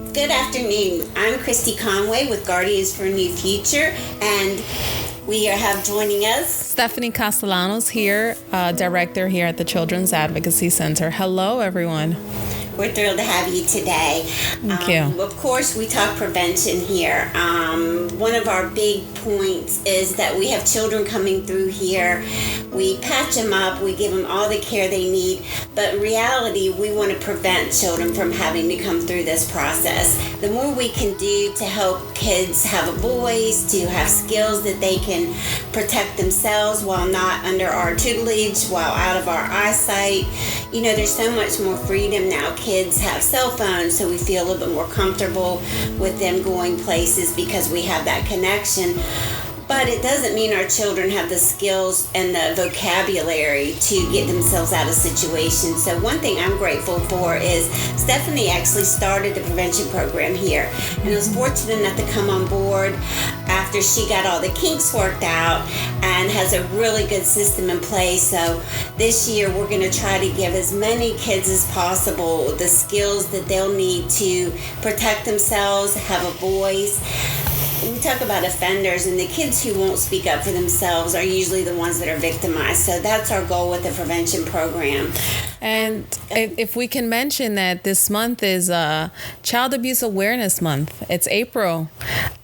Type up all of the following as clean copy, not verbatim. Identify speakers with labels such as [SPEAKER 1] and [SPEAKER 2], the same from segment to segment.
[SPEAKER 1] Good afternoon. I'm Christy Conway with Guardians for a New Future, and we have joining us
[SPEAKER 2] Stephanie Castellanos here, director here at the Children's Advocacy Center. Hello, everyone.
[SPEAKER 1] We're thrilled to have you today.
[SPEAKER 2] Thank you.
[SPEAKER 1] Of course, we talk prevention here. One of our big points is that we have children coming through here. We patch them up. We give them all the care they need. But in reality, we want to prevent children from having to come through this process. The more we can do to help kids have a voice, to have skills that they can protect themselves while not under our tutelage, while out of our eyesight. You know, there's so much more freedom now. Kids have cell phones, so we feel a little bit more comfortable with them going places because we have that connection. But it doesn't mean our children have the skills and the vocabulary to get themselves out of situations. So one thing I'm grateful for is Stephanie actually started the prevention program here. And I was fortunate enough to come on board after she got all the kinks worked out and has a really good system in place. So this year we're going to try to give as many kids as possible the skills that they'll need to protect themselves, have a voice. We talk about offenders, and the kids who won't speak up for themselves are usually the ones that are victimized. So that's our goal with the prevention program.
[SPEAKER 2] And if we can mention that this month is Child Abuse Awareness Month. It's April.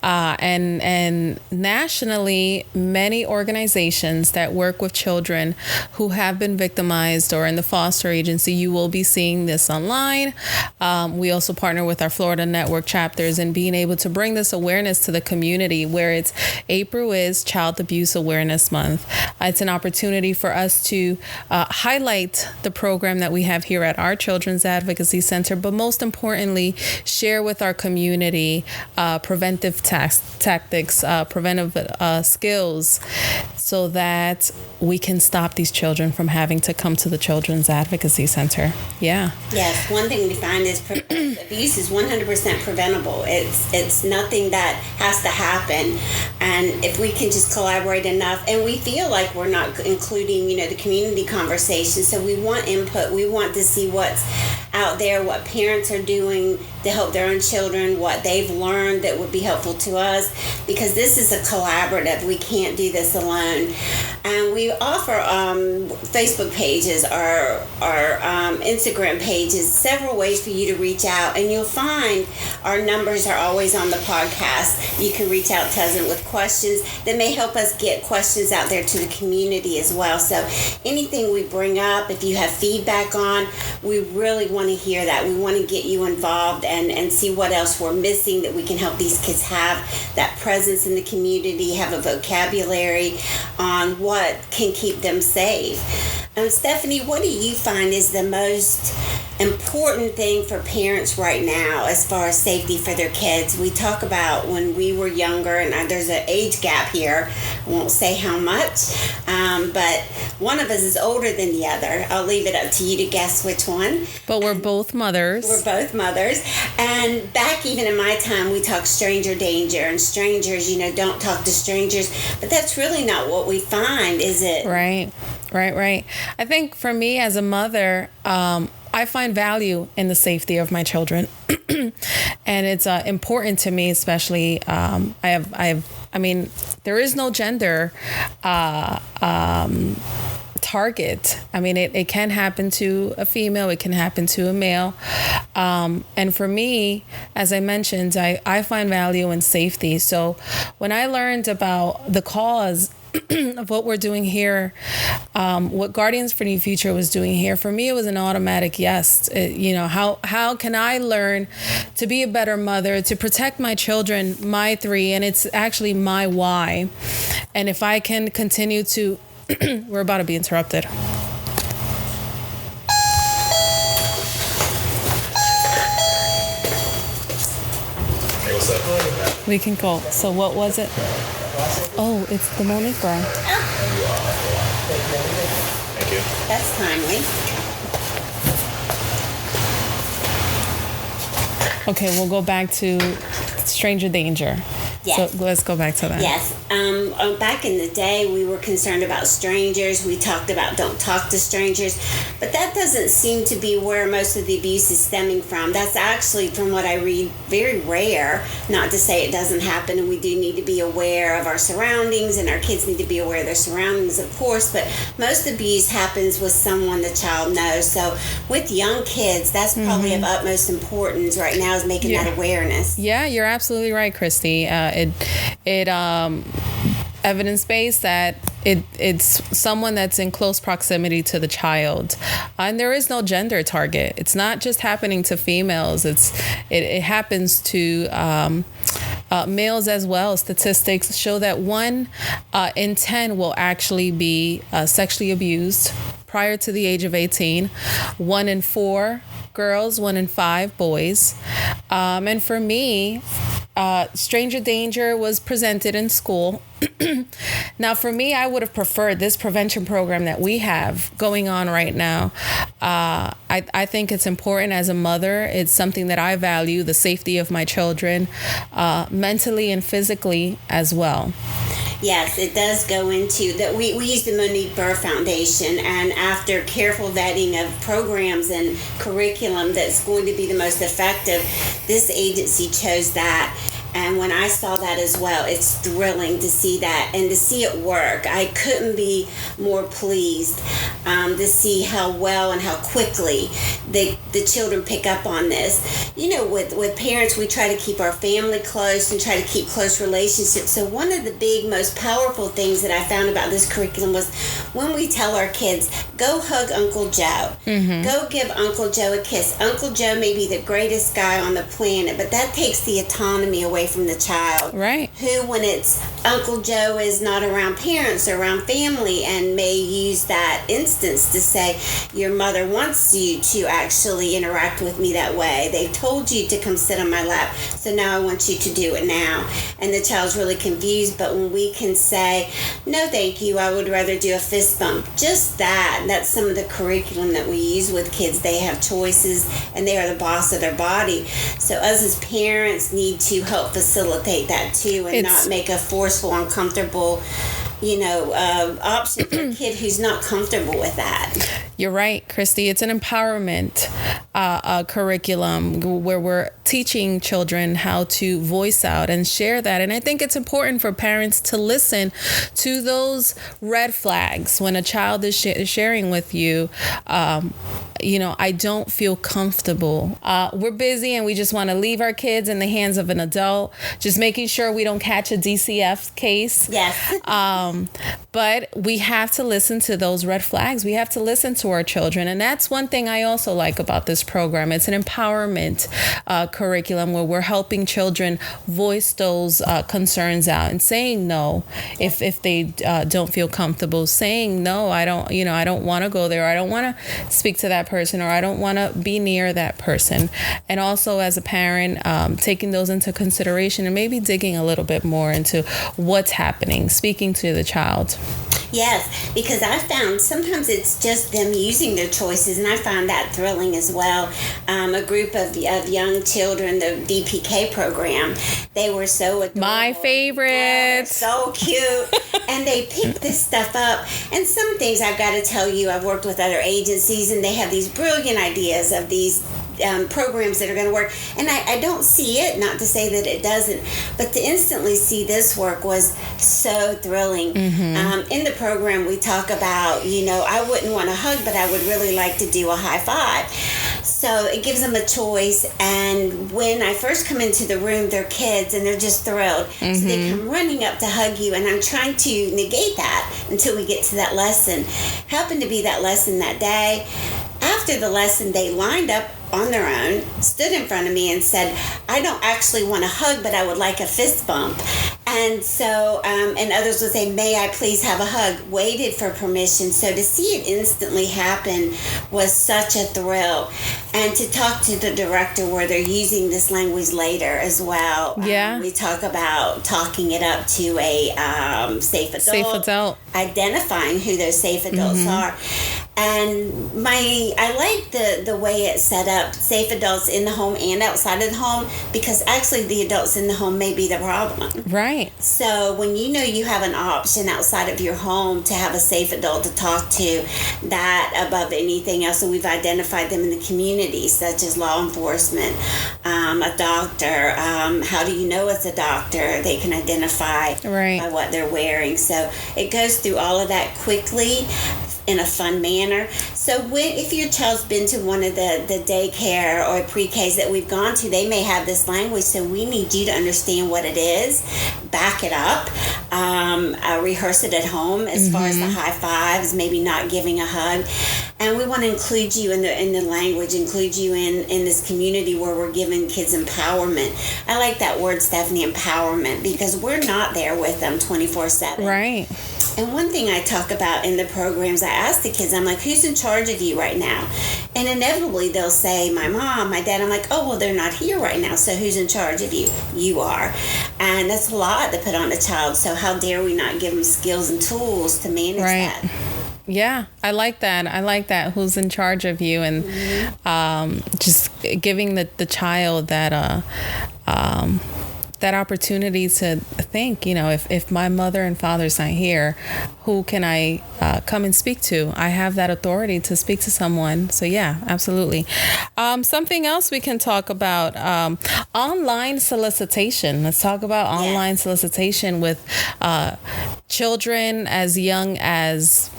[SPEAKER 2] And nationally, many organizations that work with children who have been victimized or in the foster agency, you will be seeing this online. We also partner with our Florida network chapters in being able to bring this awareness to the community, where April is Child Abuse Awareness Month. It's an opportunity for us to highlight the program that we have here at our Children's Advocacy Center, but most importantly, share with our community preventive tactics, preventive skills, so that we can stop these children from having to come to the Children's Advocacy Center. Yeah.
[SPEAKER 1] Yes, one thing we find is abuse is 100% preventable. It's nothing that has to happen, and if we can just collaborate enough, and we feel like we're not including, the community conversation, so we want input. We want to see what's out there, what parents are doing to help their own children, what they've learned that would be helpful to us, because this is a collaborative. We can't do this alone. And we offer Facebook pages, our Instagram pages, several ways for you to reach out, and you'll find our numbers are always on the podcast. You can reach out to us with questions that may help us get questions out there to the community as well. So anything we bring up, if you have feedback on, we really want to hear that. We want to get you involved and see what else we're missing that we can help these kids have that presence in the community, have a vocabulary on what can keep them safe. Stephanie, what do you find is the most important thing for parents right now as far as safety for their kids? We talk about when we were younger, and there's an age gap here. I won't say how much, but one of us is older than the other. I'll leave it up to you to guess which one.
[SPEAKER 2] But we're both mothers.
[SPEAKER 1] We're both mothers. And back even in my time, we talked stranger danger, and strangers, don't talk to strangers. But that's really not what we find, is it?
[SPEAKER 2] Right. I think for me as a mother, I find value in the safety of my children. And it's important to me, especially, there is no gender target. It can happen to a female, it can happen to a male. And for me, as I mentioned, I find value in safety. So when I learned about the cause of what we're doing here, what Guardians for New Future was doing here, for me it was an automatic yes. How can I learn to be a better mother, to protect my children, my three, and it's actually my why. And if I can continue to we're about to be interrupted. Hey,
[SPEAKER 3] what's up?
[SPEAKER 2] We can go. So what was it? Oh, it's the Monique bra.
[SPEAKER 3] Thank you.
[SPEAKER 1] That's timely.
[SPEAKER 2] Okay, we'll go back to stranger danger.
[SPEAKER 1] Yes.
[SPEAKER 2] So let's go back to that.
[SPEAKER 1] Yes. Back in the day, we were concerned about strangers. We talked about don't talk to strangers. But that doesn't seem to be where most of the abuse is stemming from. That's actually, from what I read, very rare. Not to say it doesn't happen, and we do need to be aware of our surroundings, and our kids need to be aware of their surroundings, of course. But most abuse happens with someone the child knows. So with young kids, that's probably of utmost importance right now, is making that awareness.
[SPEAKER 2] Yeah, you're absolutely right, Christy. Evidence-based that it's someone that's in close proximity to the child, and there is no gender target. It's not just happening to females. It happens to males as well. Statistics show that 1 in 10 will actually be sexually abused prior to the age of 18. 1 in 4 girls, 1 in 5 boys. And for me, stranger danger was presented in school. Now, for me, I would have preferred this prevention program that we have going on right now. I think it's important as a mother. It's something that I value, the safety of my children, mentally and physically as well.
[SPEAKER 1] Yes, it does go into that. We use the Monique Burr Foundation, and after careful vetting of programs and curriculum that's going to be the most effective, this agency chose that. And when I saw that as well, it's thrilling to see that and to see it work. I couldn't be more pleased to see how well and how quickly the children pick up on this. You know, with parents, we try to keep our family close and try to keep close relationships. So one of the big, most powerful things that I found about this curriculum was when we tell our kids, go hug Uncle Joe. Go give Uncle Joe a kiss. Uncle Joe may be the greatest guy on the planet, but that takes the autonomy away from the child.
[SPEAKER 2] Right.
[SPEAKER 1] Who, when it's Uncle Joe is not around parents or around family, and may use that instance to say, your mother wants you to actually interact with me that way. They've told you to come sit on my lap, so now I want you to do it now. And the child's really confused, but when we can say, no thank you, I would rather do a fist bump. Just that's some of the curriculum that we use with kids. They have choices, and they are the boss of their body. So us as parents need to help facilitate that too, and not make a forceful, uncomfortable, option for a kid who's not comfortable with that.
[SPEAKER 2] You're right, Christy. It's an empowerment curriculum where we're teaching children how to voice out and share that. And I think it's important for parents to listen to those red flags when a child is sharing with you. I don't feel comfortable. We're busy and we just want to leave our kids in the hands of an adult, just making sure we don't catch a DCF case.
[SPEAKER 1] Yes.
[SPEAKER 2] But we have to listen to those red flags. We have to listen to our children. And that's one thing I also like about this program. It's an empowerment curriculum where we're helping children voice those concerns out and saying no if they don't feel comfortable, saying no, I don't want to go there. I don't want to speak to that person, or I don't want to be near that person. And also as a parent, taking those into consideration and maybe digging a little bit more into what's happening, speaking to the child.
[SPEAKER 1] Yes, because I found sometimes it's just them using their choices, and I found that thrilling as well. A group of young children, the DPK program, they were so adorable.
[SPEAKER 2] My favorite.
[SPEAKER 1] Yeah, so cute. And they picked this stuff up. And some things I've got to tell you, I've worked with other agencies, and they have these brilliant ideas of these programs that are going to work, and I don't see it, not to say that it doesn't, but to instantly see this work was so thrilling. In the program we talk about, I wouldn't want to hug, but I would really like to do a high five. So it gives them a choice, and when I first come into the room, they're kids and they're just thrilled. So they come running up to hug you, and I'm trying to negate that until we get to that lesson. Happened to be that lesson that day. After the lesson, they lined up on their own, stood in front of me and said, I don't actually want a hug, but I would like a fist bump. And so, and others would say, may I please have a hug? Waited for permission. So to see it instantly happen was such a thrill. And to talk to the director where they're using this language later as well.
[SPEAKER 2] Yeah.
[SPEAKER 1] We talk about talking it up to a safe adult.
[SPEAKER 2] Safe adult.
[SPEAKER 1] Identifying who those safe adults are. And I like the way it's set up, safe adults in the home and outside of the home, because actually the adults in the home may be the problem.
[SPEAKER 2] Right.
[SPEAKER 1] So when you know you have an option outside of your home to have a safe adult to talk to, that above anything else, and we've identified them in the community, such as law enforcement, a doctor. How do you know it's a doctor? They can identify by what they're wearing. So it goes through all of that quickly in a fun manner. So if your child's been to one of the daycare or pre-Ks that we've gone to, they may have this language, so we need you to understand what it is, back it up, rehearse it at home as far as the high fives, maybe not giving a hug. And we want to include you in the language, include you in this community where we're giving kids empowerment. I like that word, Stephanie, empowerment, because we're not there with them 24/7.
[SPEAKER 2] Right.
[SPEAKER 1] And one thing I talk about in the programs, I ask the kids, I'm like, who's in charge of you right now? And inevitably they'll say, my mom, my dad. I'm like, oh, well, they're not here right now, so who's in charge of you? You are. And that's a lot to put on a child, so how dare we not give them skills and tools to manage that?
[SPEAKER 2] Yeah, I like that. Who's in charge of you, and just giving the child that that opportunity to think, if my mother and father's not here, who can I come and speak to? I have that authority to speak to someone. So yeah, absolutely. Something else we can talk about, online solicitation. Let's talk about online solicitation with children as young as,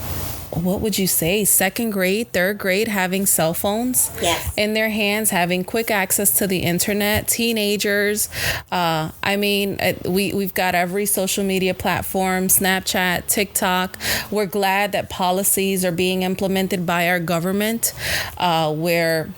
[SPEAKER 2] what would you say, second grade, third grade, having cell phones in their hands, having quick access to the internet, teenagers. We've got every social media platform, Snapchat, TikTok. We're glad that policies are being implemented by our government, where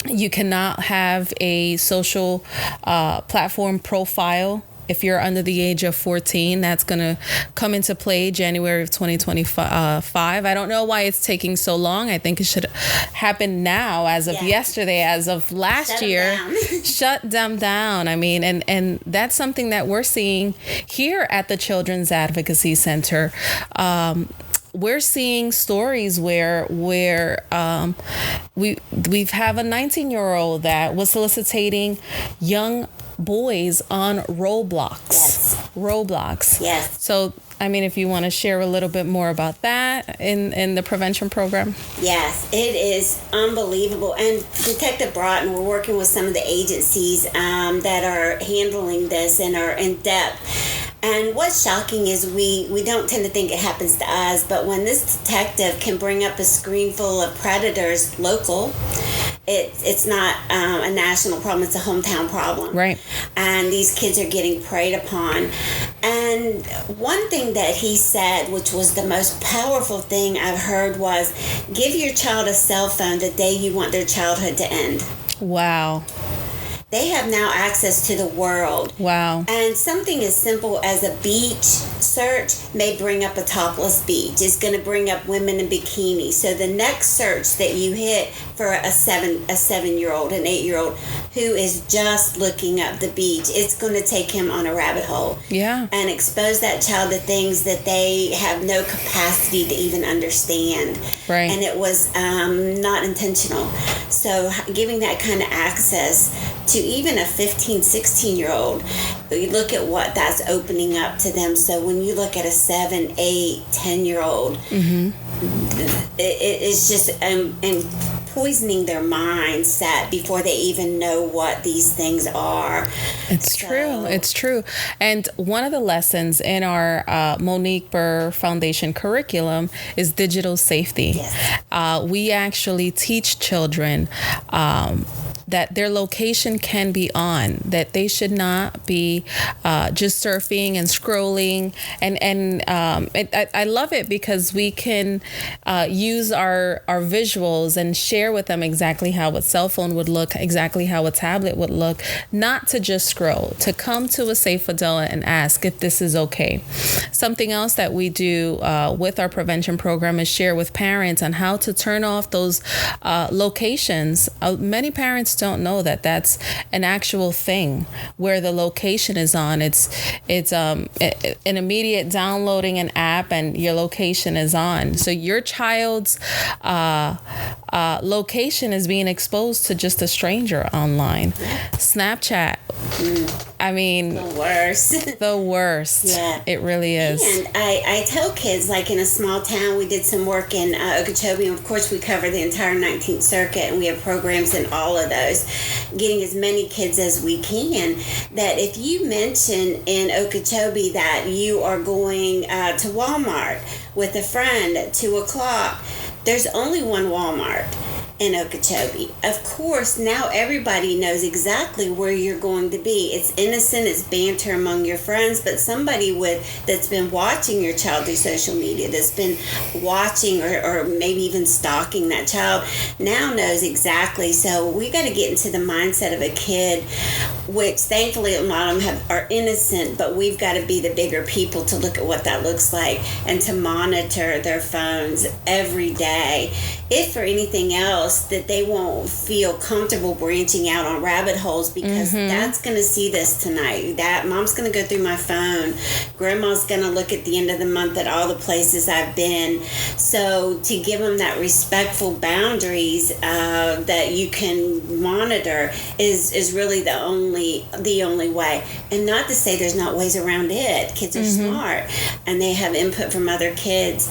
[SPEAKER 2] you cannot have a social platform profile if you're under the age of 14. That's going to come into play January of 2025. I don't know why it's taking so long. I think it should happen now, as of yesterday, as of last year. Shut them down. And that's something that we're seeing here at the Children's Advocacy Center. We're seeing stories where we have a 19-year-old that was soliciting young boys on Roblox. Yes. So, if you want to share a little bit more about that in the prevention program. Yes, it is unbelievable. And Detective Broughton, we're working with some of the agencies that are handling this and are in depth. And what's shocking is we don't tend to think it happens to us, but when this detective can bring up a screen full of predators local, it's not a national problem, it's a hometown problem. Right. And these kids are getting preyed upon. And one thing that he said, which was the most powerful thing I've heard, was give your child a cell phone the day you want their childhood to end. Wow. They have now access to the world. Wow. And something as simple as a beach search may bring up a topless beach. It's going to bring up women in bikinis. So the next search that you hit for a 7-year-old, an 8-year-old who is just looking up the beach, it's going to take him on a rabbit hole. Yeah. And expose that child to things that they have no capacity to even understand. Right. And it was not intentional. So giving that kind of access to even a 15, 16-year-old, you look at what that's opening up to them. So when you look at a 7, 8, 10-year-old, it's just poisoning their mindset before they even know what these things are. It's true. And one of the lessons in our Monique Burr Foundation curriculum is digital safety. Yes. We actually teach children that their location can be on, that they should not be just surfing and scrolling. And I love it because we can use our visuals and share with them exactly how a cell phone would look, exactly how a tablet would look, not to just scroll, to come to a safe adult and ask if this is okay. Something else that we do with our prevention program is share with parents on how to turn off those locations. Many parents don't know that that's an actual thing where the location is on. It's an immediate downloading an app and your location is on. So your child's location is being exposed to just a stranger online. Snapchat. I mean,
[SPEAKER 1] the worst.
[SPEAKER 2] The worst.
[SPEAKER 1] Yeah.
[SPEAKER 2] It really is.
[SPEAKER 1] And I tell kids, like in a small town, we did some work in Okeechobee, and of course we cover the entire 19th Circuit, and we have programs in all of those, getting as many kids as we can, that if you mention in Okeechobee that you are going to Walmart with a friend at 2 o'clock, there's only one Walmart in Okeechobee. Of course, now everybody knows exactly where you're going to be. It's innocent, it's banter among your friends, but somebody that's been watching your child through social media, that's been watching or maybe even stalking that child, now knows exactly. So we got to get into the mindset of a kid, which thankfully a lot of them are innocent, but we've got to be the bigger people to look at what that looks like and to monitor their phones every day. If for anything else, that they won't feel comfortable branching out on rabbit holes, because that's going to see this tonight. That mom's going to go through my phone. Grandma's going to look at the end of the month at all the places I've been. So to give them that respectful boundaries that you can monitor is really the only way. And not to say there's not ways around it. Kids are smart and they have input from other kids.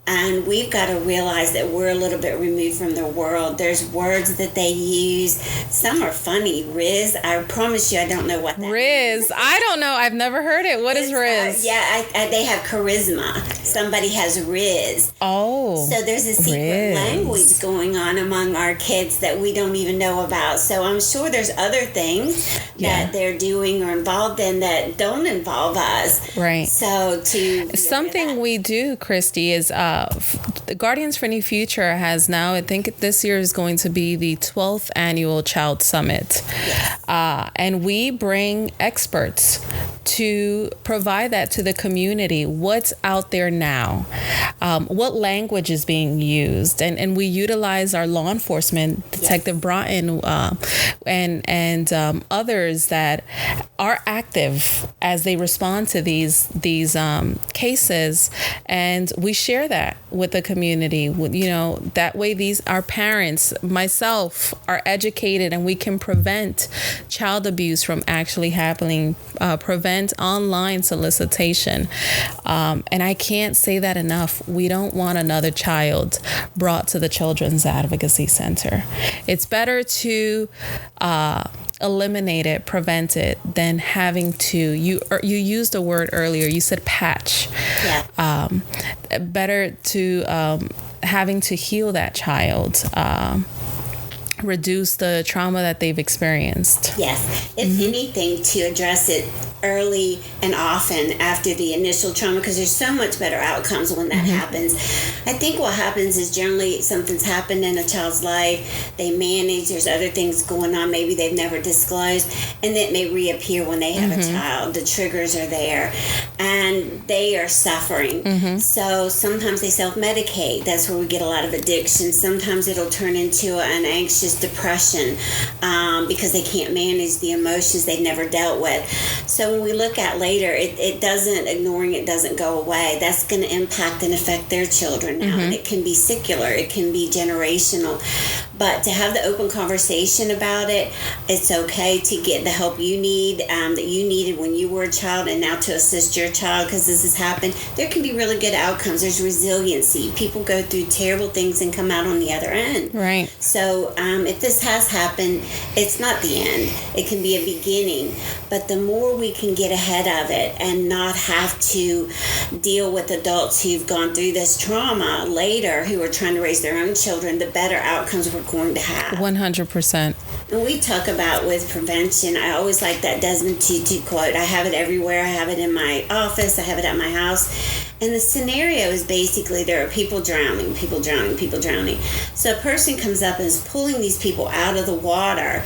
[SPEAKER 1] And we've got to realize that we're a little bit removed from their world. There's words that they use. Some are funny. Riz, I promise you I don't know what that
[SPEAKER 2] Riz,
[SPEAKER 1] is.
[SPEAKER 2] I don't know. I've never heard it. What is Riz?
[SPEAKER 1] They have charisma. Somebody has Riz.
[SPEAKER 2] Oh.
[SPEAKER 1] So there's a secret
[SPEAKER 2] Riz.
[SPEAKER 1] language going on among our kids that we don't even know about. So I'm sure there's other things that they're doing or involved in that don't involve us.
[SPEAKER 2] Right.
[SPEAKER 1] So
[SPEAKER 2] something we do, Christy, is the Guardians for New Future has now, I think this year is going to be the 12th annual Child Summit.
[SPEAKER 1] Yes.
[SPEAKER 2] And we bring experts to provide that to the community. What's out there now? What language is being used? And we utilize our law enforcement, Detective Broughton, and others that are active as they respond to these cases, and we share that with the community. That way our parents, myself, are educated, and we can prevent child abuse from actually happening, prevent online solicitation. And I can't say that enough. We don't want another child brought to the Children's Advocacy Center. It's better to eliminate it, prevent it, than having to, you used a word earlier, you said patch.
[SPEAKER 1] Yeah.
[SPEAKER 2] Better to having to heal that child, reduce the trauma that they've experienced.
[SPEAKER 1] Yes. If anything, to address it early and often after the initial trauma, because there's so much better outcomes when that happens. I think what happens is generally something's happened in a child's life, they manage, there's other things going on, maybe they've never disclosed, and it may reappear when they have a child. The triggers are there and they are suffering. So sometimes they self-medicate. That's where we get a lot of addiction. Sometimes it'll turn into an anxious depression because they can't manage the emotions they've never dealt with. So when we look at later, ignoring it doesn't go away. That's going to impact and affect their children now. And it can be secular, it can be generational. But to have the open conversation about it, it's okay to get the help you need, that you needed when you were a child, and now to assist your child, because this has happened. There can be really good outcomes. There's resiliency. People go through terrible things and come out on the other end.
[SPEAKER 2] Right.
[SPEAKER 1] So if this has happened, it's not the end. It can be a beginning. But the more we can get ahead of it and not have to deal with adults who've gone through this trauma later, who are trying to raise their own children, the better outcomes we're going to have.
[SPEAKER 2] 100%.
[SPEAKER 1] And we talk about with prevention, I always like that Desmond Tutu quote. I have it everywhere. I have it in my office. I have it at my house. And the scenario is basically there are people drowning. So a person comes up and is pulling these people out of the water.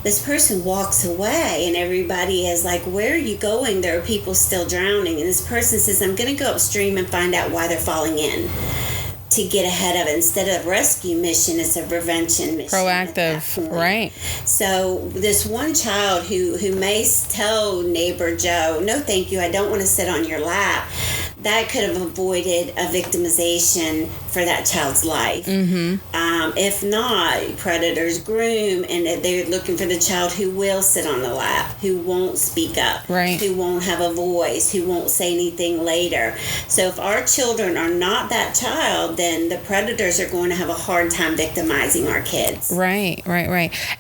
[SPEAKER 1] This person walks away and everybody is like, where are you going? There are people still drowning. And this person says, I'm going to go upstream and find out why they're falling in. to get ahead of it. Instead of rescue mission, it's a prevention mission.
[SPEAKER 2] Proactive, right.
[SPEAKER 1] So this one child who may tell neighbor Joe, no thank you, I don't want to sit on your lap, that could have avoided a victimization for that child's life. If not, predators groom, and they're looking for the child who will sit on the lap, who won't speak up,
[SPEAKER 2] right,
[SPEAKER 1] who won't have a voice, who won't say anything later. So if our children are not that child, then the predators are going to have a hard time victimizing our kids.
[SPEAKER 2] Right.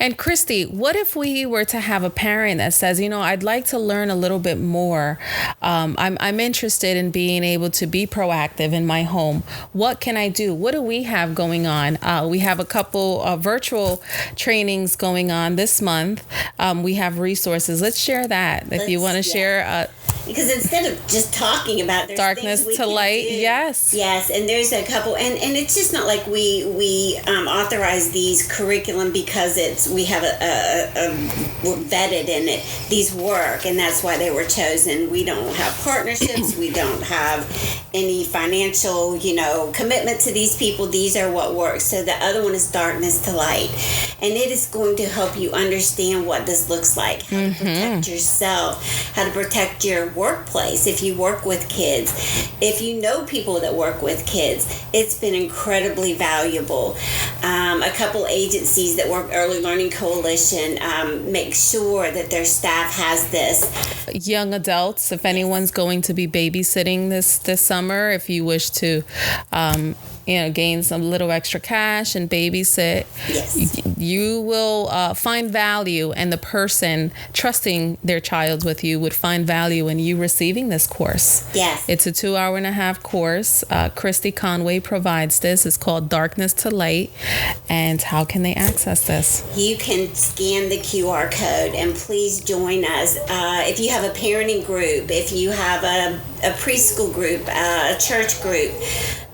[SPEAKER 2] And Christy, what if we were to have a parent that says, I'd like to learn a little bit more. I'm interested in being able to be proactive in my home. What can I do? What do we have going on? We have a couple of virtual trainings going on this month. We have resources. Let's share that. If you want to share.
[SPEAKER 1] Because instead of just talking about
[SPEAKER 2] darkness to light, yes,
[SPEAKER 1] and there's a couple, and it's just not like we authorize these curriculum because we have we're vetted in it. These work, and that's why they were chosen. We don't have partnerships. We don't have any financial, commitment to these people. These are what works. So the other one is darkness to light, and it is going to help you understand what this looks like, how to protect yourself, how to protect your workplace. If you work with kids, if you know people that work with kids, it's been incredibly valuable. A couple agencies that work, Early Learning Coalition, make sure that their staff has this.
[SPEAKER 2] Young adults, if anyone's going to be babysitting this summer, if you wish to gain some little extra cash and babysit,
[SPEAKER 1] yes,
[SPEAKER 2] you will find value, and the person trusting their child with you would find value in you receiving this course.
[SPEAKER 1] Yes.
[SPEAKER 2] It's a 2.5-hour course. Christy Conway provides this. It's called Darkness to Light. And how can they access this?
[SPEAKER 1] You can scan the QR code and please join us. If you have a parenting group, if you have a preschool group, a church group,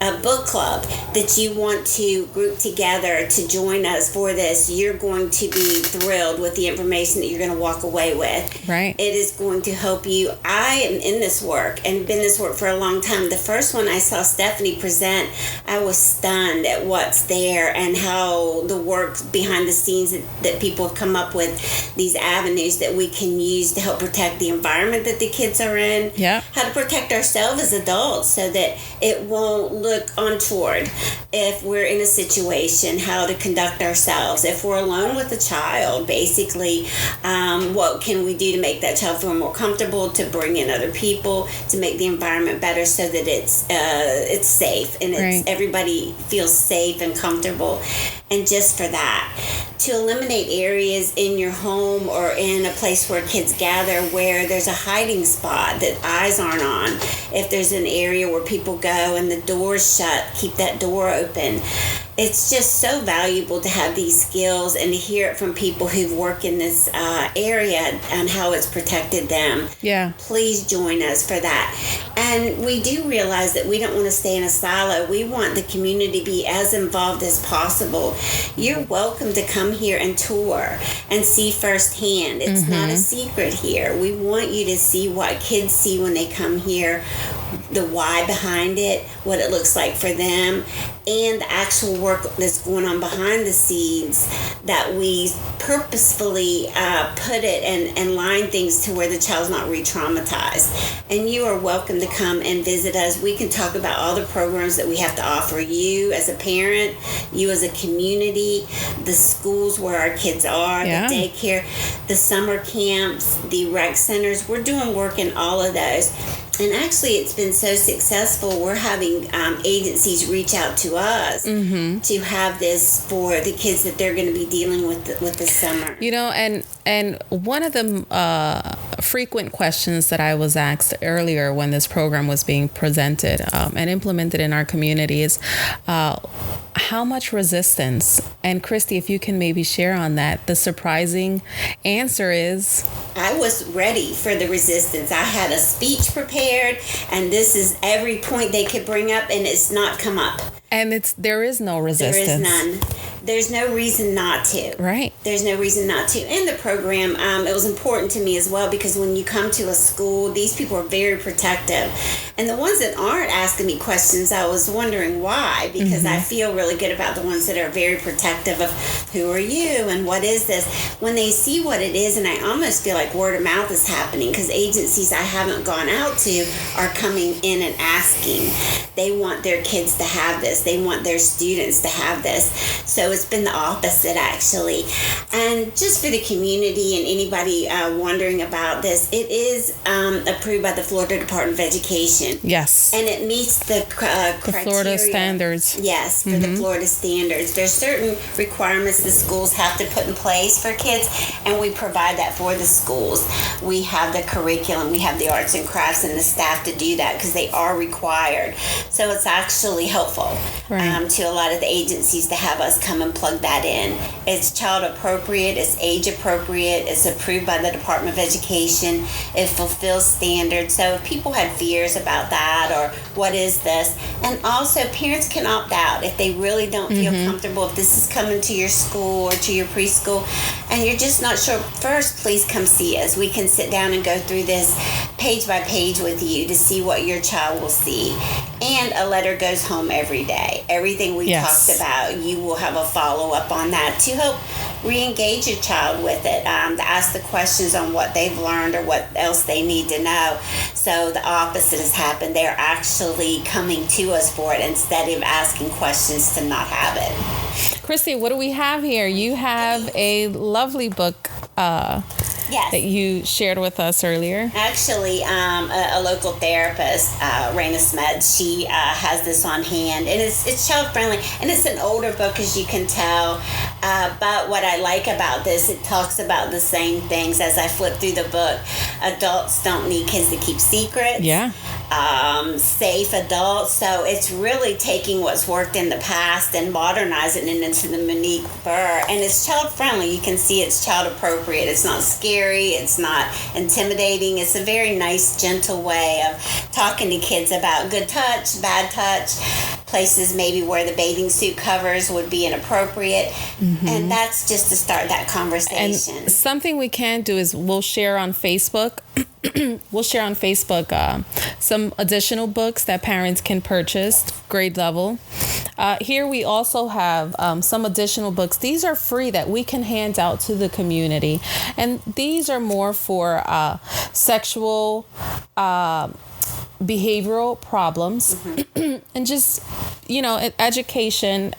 [SPEAKER 1] a book club that you want to group together to join us for this, you're going to be thrilled with the information that you're going to walk away with.
[SPEAKER 2] Right.
[SPEAKER 1] It is going to help you. I am in this work and been in this work for a long time. The first one I saw Stephanie present, I was stunned at what's there and how the work behind the scenes that people have come up with, these avenues that we can use to help protect the environment that the kids are in.
[SPEAKER 2] Yeah.
[SPEAKER 1] How to protect ourselves as adults so that it won't look untoward if we're in a situation, how to conduct ourselves. If we're alone with a child, basically, what can we do to make that child feel more comfortable, to bring in other people, to make the environment better so that it's safe and everybody feels safe and comfortable. And just for that, to eliminate areas in your home or in a place where kids gather where there's a hiding spot that eyes aren't on. If there's an area where people go and the door's shut, keep that door open. It's just so valuable to have these skills and to hear it from people who've worked in this area and how it's protected them.
[SPEAKER 2] Yeah.
[SPEAKER 1] Please join us for that. And we do realize that we don't want to stay in a silo. We want the community to be as involved as possible. You're welcome to come here and tour and see firsthand. It's not a secret here. We want you to see what kids see when they come here, the why behind it, what it looks like for them, and the actual work that's going on behind the scenes, that we purposefully put it and line things to where the child's not re-traumatized. And you are welcome to come and visit us. We can talk about all the programs that we have to offer you as a parent, you as a community, the schools where our kids are, the daycare, the summer camps, the rec centers. We're doing work in all of those. And actually, it's been so successful, we're having agencies reach out to us to have this for the kids that they're going to be dealing with this summer.
[SPEAKER 2] And one of the frequent questions that I was asked earlier when this program was being presented and implemented in our community is how much resistance? And Christy, if you can maybe share on that. The surprising answer is...
[SPEAKER 1] I was ready for the resistance. I had a speech prepared, and this is every point they could bring up, and it's not come up.
[SPEAKER 2] And there is no resistance.
[SPEAKER 1] There is none. There's no reason not to.
[SPEAKER 2] Right.
[SPEAKER 1] There's no reason not to. And the program, it was important to me as well, because when you come to a school, these people are very protective. And the ones that aren't asking me questions, I was wondering why, because I feel really good about the ones that are very protective of who are you and what is this. When they see what it is, and I almost feel like word of mouth is happening, because agencies I haven't gone out to are coming in and asking. They want their kids to have this. They want their students to have this. So it's been the opposite, actually. And just for the community and anybody wondering about this, it is approved by the Florida Department of Education.
[SPEAKER 2] Yes.
[SPEAKER 1] And it meets the criteria.
[SPEAKER 2] Florida standards.
[SPEAKER 1] Yes, for the Florida standards. There's certain requirements the schools have to put in place for kids, and we provide that for the schools. We have the curriculum, we have the arts and crafts, and the staff to do that, because they are required. So it's actually helpful to a lot of the agencies to have us come and plug that in. It's child appropriate, it's age appropriate, it's approved by the Department of Education, it fulfills standards. So if people had fears about that, or what is this, and also parents can opt out if they really don't feel comfortable, if this is coming to your school or to your preschool and you're just not sure. First, please come see us. We can sit down and go through this page by page with you to see what your child will see. And a letter goes home every day. Everything we talked about, you will have a follow-up on that to help re-engage your child with it, to ask the questions on what they've learned or what else they need to know. So the opposite has happened. They're actually coming to us for it instead of asking questions to not have it.
[SPEAKER 2] Christy, what do we have here? You have a lovely book that you shared with us earlier.
[SPEAKER 1] Actually, a local therapist, Raina Smed, she has this on hand, and it's child friendly, and it's an older book, as you can tell. But what I like about this, it talks about the same things as I flip through the book. Adults don't need kids to keep secrets.
[SPEAKER 2] Yeah.
[SPEAKER 1] Safe adults. So it's really taking what's worked in the past and modernizing it into the Monique Burr. And it's child friendly. You can see it's child appropriate. It's not scary. It's not intimidating. It's a very nice, gentle way of talking to kids about good touch, bad touch, places maybe where the bathing suit covers would be inappropriate. And that's just to start that conversation.
[SPEAKER 2] And something we can do is we'll share on Facebook. Some additional books that parents can purchase, grade level. Here we also have some additional books. These are free that we can hand out to the community. And these are more for sexual behavioral problems and just, educating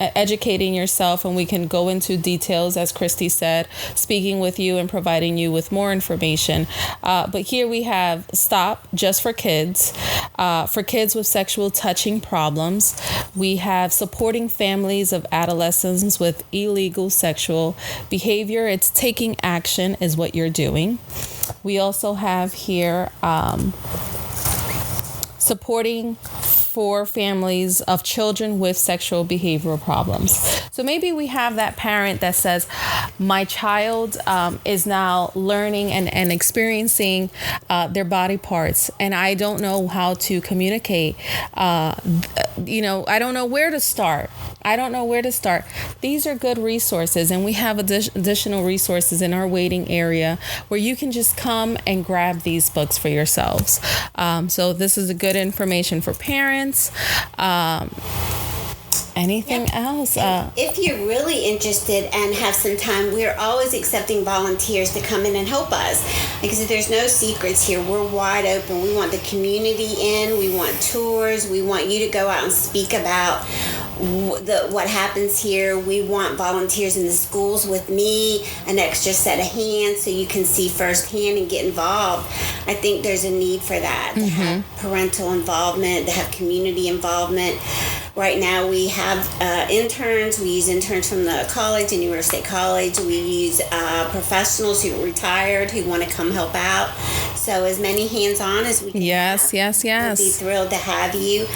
[SPEAKER 2] yourself, and we can go into details, as Christy said, speaking with you and providing you with more information. But here we have Stop, just for kids with sexual touching problems. We have Supporting Families of Adolescents with Illegal Sexual Behavior. It's taking action is what you're doing. We also have here Supporting for Families of Children with Sexual Behavioral Problems. So maybe we have that parent that says, my child is now learning and experiencing their body parts, and I don't know how to communicate. I don't know where to start. These are good resources, and we have additional resources in our waiting area where you can just come and grab these books for yourselves. So this is a good information for parents. Anything else?
[SPEAKER 1] If you're really interested and have some time, we're always accepting volunteers to come in and help us, because there's no secrets here. We're wide open. We want the community in. We want tours. We want you to go out and speak about what happens here. We want volunteers in the schools with me, an extra set of hands so you can see firsthand and get involved. I think there's a need for that, to have parental involvement, to have community involvement. Right now we have interns. We use interns from the college, and University College. We use professionals who are retired who want to come help out. So as many hands-on as we can
[SPEAKER 2] Yes.
[SPEAKER 1] We'll be thrilled to have you.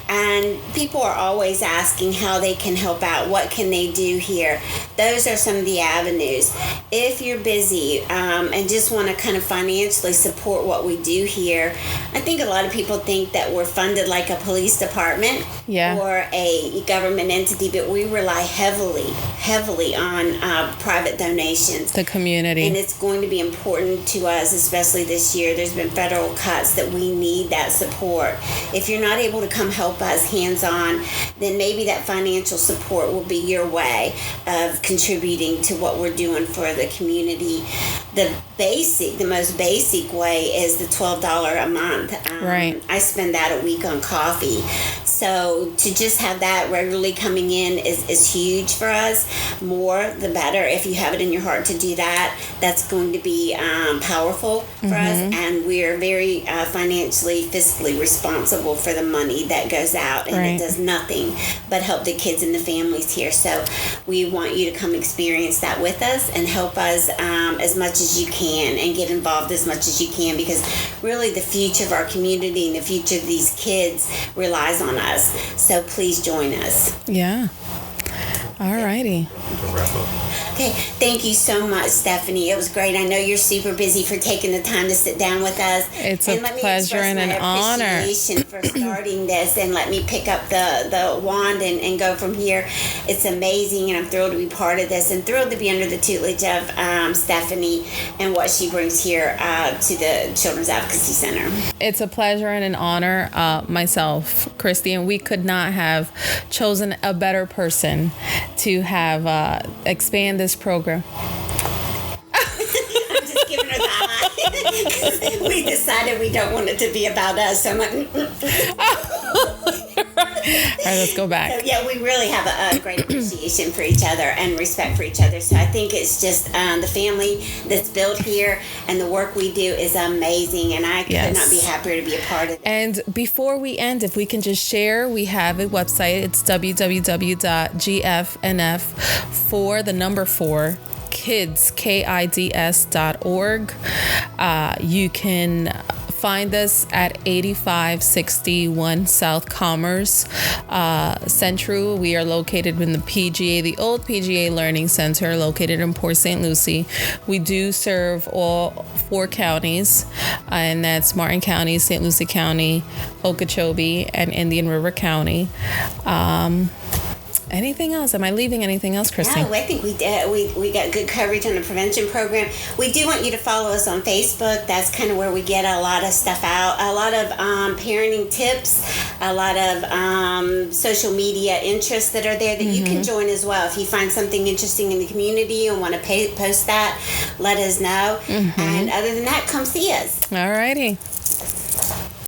[SPEAKER 1] And people are always asking how they can help out. What can they do here? Those are some of the avenues. If you're busy and just want to kind of financially support what we do here, I think a lot of people think that we're funded like a police department or are a government entity, but we rely heavily on private donations.
[SPEAKER 2] The community.
[SPEAKER 1] And it's going to be important to us, especially this year. There's been federal cuts that we need that support. If you're not able to come help us hands-on, then maybe that financial support will be your way of contributing to what we're doing for the community. The most basic way is the $12 a month.
[SPEAKER 2] Right.
[SPEAKER 1] I spend that a week on coffee. So to just have that regularly coming in is huge for us. More, the better. If you have it in your heart to do that, that's going to be powerful for us. And we're very financially, fiscally responsible for the money that goes out. And it does nothing but help the kids and the families here. So we want you to come experience that with us and help us as much as you can and get involved as much as you can, because really the future of our community and the future of these kids relies on us. So please join us.
[SPEAKER 2] Yeah. All righty.
[SPEAKER 1] Okay, thank you so much, Stephanie. It was great. I know you're super busy for taking the time to sit down with us.
[SPEAKER 2] It's a pleasure and an honor.
[SPEAKER 1] Appreciation for starting this and let me pick up the wand and go from here. It's amazing, and I'm thrilled to be part of this and thrilled to be under the tutelage of Stephanie and what she brings here to the Children's Advocacy Center.
[SPEAKER 2] It's a pleasure and an honor. Myself, Christy, and we could not have chosen a better person to have expand this program.
[SPEAKER 1] I'm just giving her the eye. We decided we don't want it to be about us. So I'm like,
[SPEAKER 2] All right, let's go back.
[SPEAKER 1] So, yeah, we really have a great appreciation for each other and respect for each other. So I think it's just the family that's built here and the work we do is amazing. And I could not be happier to be a part of it.
[SPEAKER 2] And before we end, if we can just share, we have a website. It's www.GFNF4Kids, KIDS.org. You can find us at 8561 South Commerce Central. We are located in the PGA, the old PGA Learning Center, located in Port St. Lucie. We do serve all 4 counties, and that's Martin County, St. Lucie County, Okeechobee, and Indian River County. Anything else? Am I leaving anything else, Christy?
[SPEAKER 1] No, I think we did. We got good coverage on the prevention program. We do want you to follow us on Facebook. That's kind of where we get a lot of stuff out. A lot of parenting tips, a lot of social media interests that are there that you can join as well. If you find something interesting in the community and want to post that, let us know. And other than that, come see us.
[SPEAKER 2] All righty.